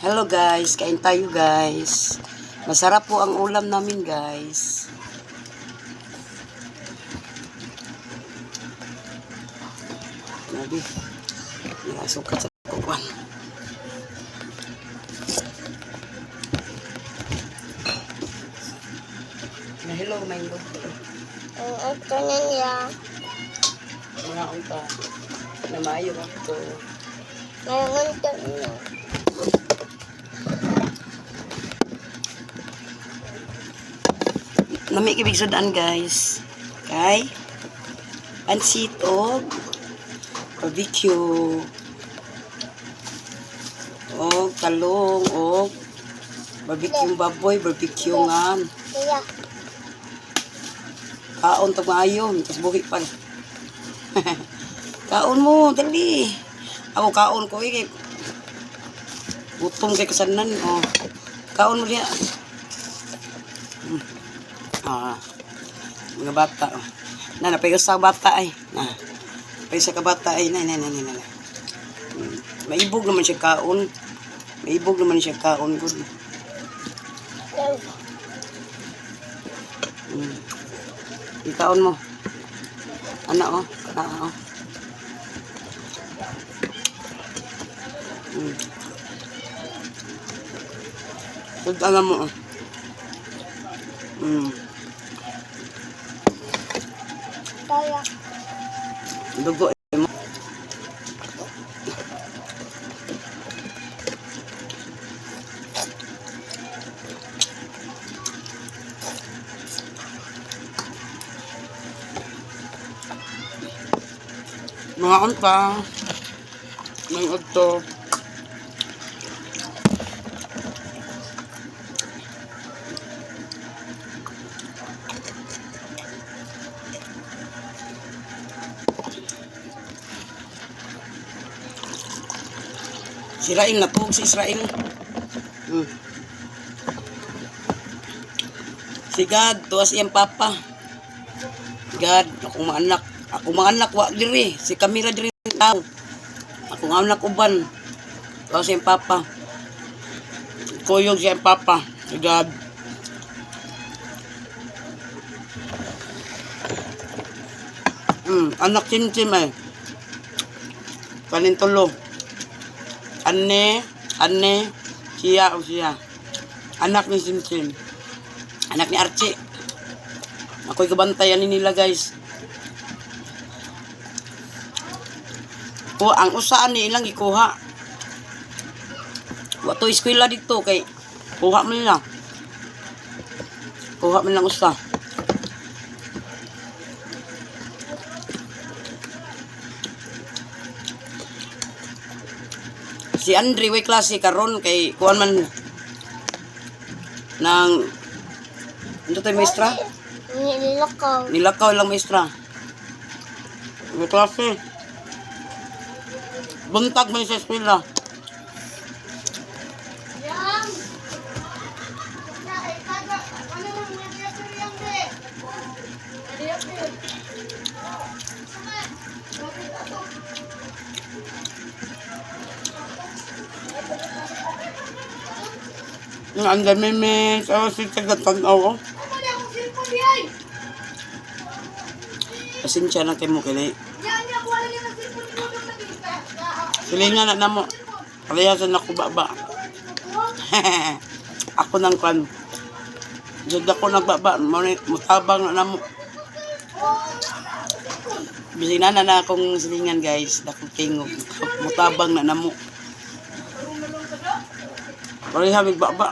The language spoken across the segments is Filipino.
Hello guys, kain tayo guys. Masarap po ang ulam namin guys. Nabi, sukat sa kukuan. Hello, Mango. Ito na niya. Mga unta. Namayo ako. Mayroon ito niya. Nami kibig sudan guys. Kay pansit og barbecue. Og talong og barbecue baboy, barbecue nga. Iya. Kaon to maayo, tas buhi pa. Kaon mo, dali. Ako kaon ko kay gutom kay kasanan. Oh. Kaon mo diya. Mga bata. Oh. Na napay sa bata ay. Na. Napay sa kabata ay na. Maibog naman siya kaon. Maibog naman siya kaon gud. Ikaon mo. Ana oh. Ana oh. Alam mo oh. Kaya. Dugo mo. Mga unta. May udto. Si Israel na po, si Israel. Si God, tuwas iyang papa. God, akong mga anak, wa diri. Si Camila diri tao. Akong anak uban. Tuwas iyang papa. Kuyog siyang papa. Si God. Anak Cimcim eh. Kanintulo. Anne, siya. Anak ni Simsim. Anak ni Archie. Ako'y kabantayan nila guys. Ang usaan ni ilang ikuha. Wato eskwela dito kay kuha mo nila. Kuha mo lang usa. Si Andre way klase karon kay kuan man nang ano tayo maestra? Nilakaw lang maestra. Way klase. Buntag man sa eskwela. Ang dami may si tagatanaw. Pasensya na kayo mo kini. Silingan na mo. Kalayasan ako baba. Ako nang kan. Diyan ako nagbaba. Mutabang na mo. Bisina na akong silingan guys. Dakong tingog. Mutabang na mo. Pareha magbaba.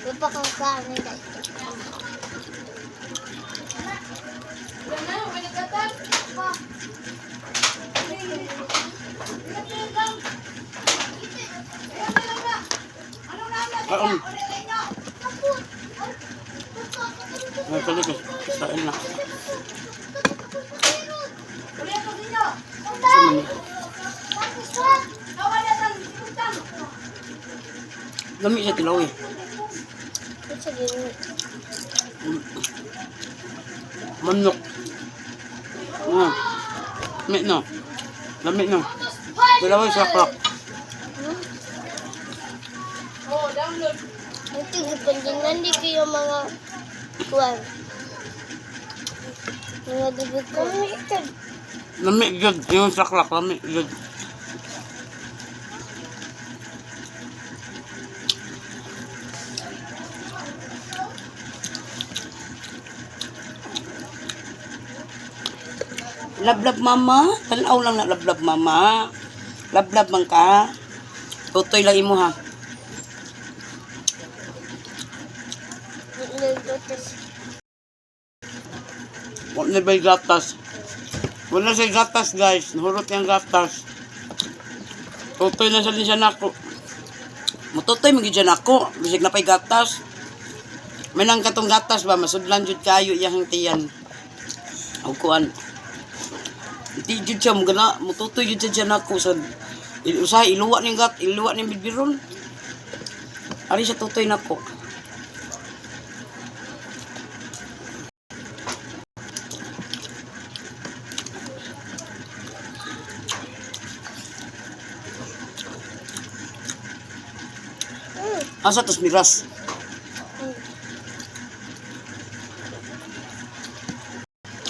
Lupa kang kanin guys. Nagkaligay. Israel na. Sama niya. Lami sa tilaw eh. Ito din. Manok. Lami no. Lami no. Tilaw ay saklak. Ang tigipon din. Nandi kayo mga kuwan. Mga bibig ko. Lami gud. Yung saklak. Lami gud. Lablab mama. Tanaw lang na lablab mama. Lablab man ka. Tutoy lang imo ha. Wala ba yung gatas? Wala siya gatas guys. Nahurot yung gatas. Tutoy na siya nako. Mututoy magiging dyan ako. Bisig na pa'y gatas. May nang katong gatas ba? Masudlan jud kayo iyang tiyan. O kuan. Hindi jud siya mga mututoy jud siya dyan ako. So, usahay iluwa ng iluwa ng bibiron. Ari siya tutoy nako. Asa tos miras?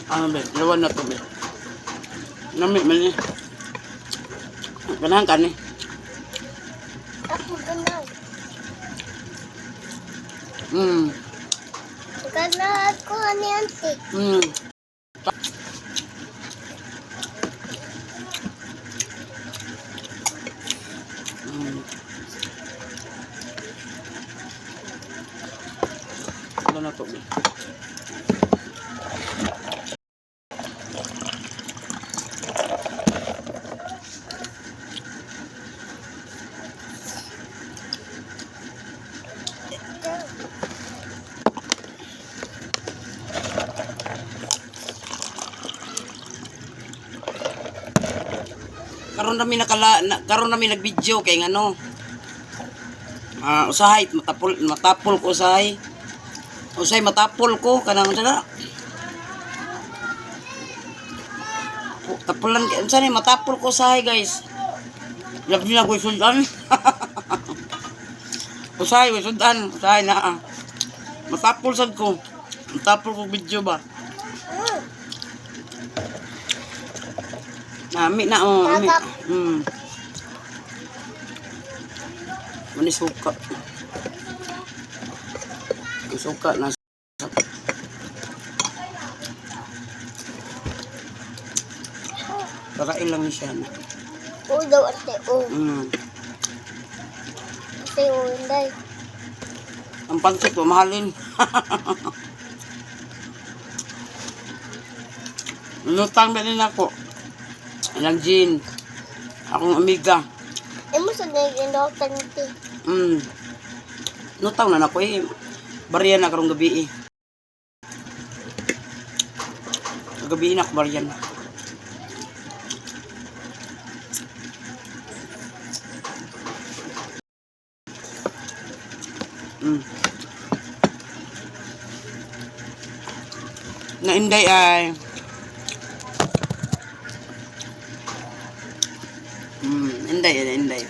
Ano ba? Lawan na to ba? Nami man eh. Ganahan ka ni. Ako ganun. Ganun ako ni auntie. Ano na to ba? Karon nami nag-video kay ngano. Usahay matapol ko usahay. Usahay matapol ko kanang dala. Tapulan unsa ni matapol ko usahay guys. Labi na ko sudan. Usahay sudan, usahay na. Matapol sad ko. Matapol ko video ba. Nami na ami. Mani suka. Suka na. Karain lang siya na. Oo daw ate. Oo. Ate oo hindi. Ang pansit ko mahalin. Lutang ba din ako. Ilang gin. Akong amiga. Mo sa nag-indoktan nito. Lutang na ako eh. Bariyan na karong gabi eh. Gabi na ako bariyan. Na inday ay inday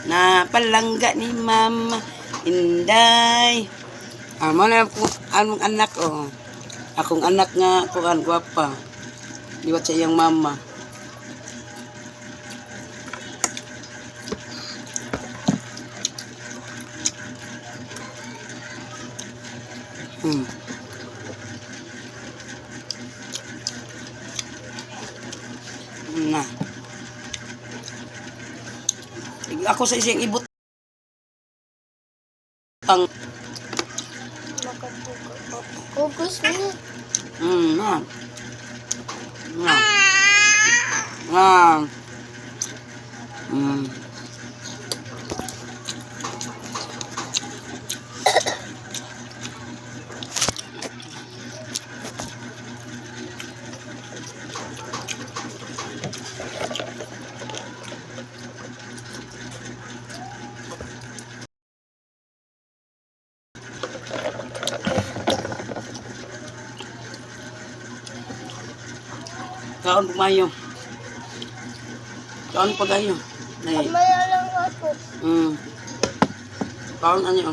na palangga ni mama inday mana po anong anak akong anak nga kuan gwapa liwat sa iyang mama na ako sa isang ibutang Kukus ni. na na Kaon pumayo. Kaon pagayo. Nay. Kamala lang ako. Kaon ano?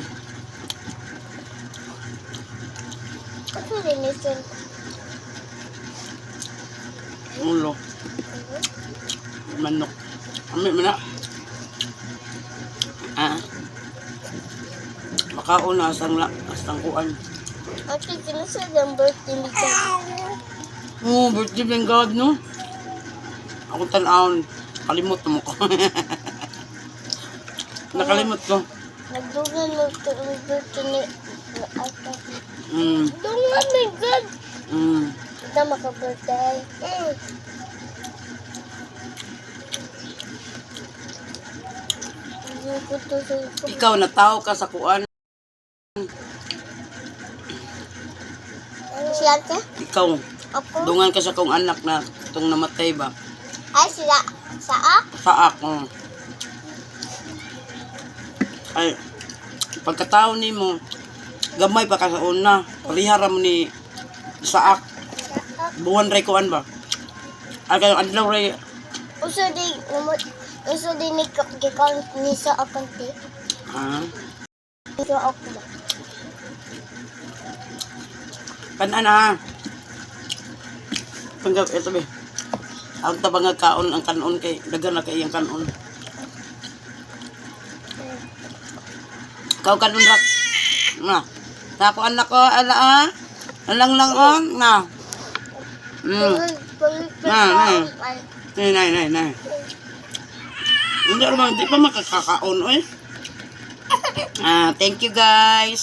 Ako linisin. Ulo. Manok. Ami mana? Makaon na asang kuan. Ate, kinasa ng birthday ni Dad. Birthday ng God, no? Ako tanawon. Kalimot mo ko. Nakalimot ko. Nagdugan mo ito ang birthday ni Ate. Mm. Dungan ni God. Mm. Kita maka-birthday. Ikaw nataw ka sa kuan. Si Ate? Ikaw Ako? dungan ka sa kong anak na itong namatay ba? Ay, sila. Saak? Saak. Ay pagkatao nimo gamay pa ka sa una. Parihara mo ni Saak. Saak. Buwan ray kuan ba? Ay kayo adlaw ray. Uso di ni gikaw ni sa akante. Sa ako ba? Kanan ha. Panggap ito be. Ang tabang kaon ang kanon kay dagan na kay ang kanon. Kau kanon rak. Na. Ako anak ko ala alang lang on na. Nay. Hindi naman di pa makakakaon oy. Thank you guys.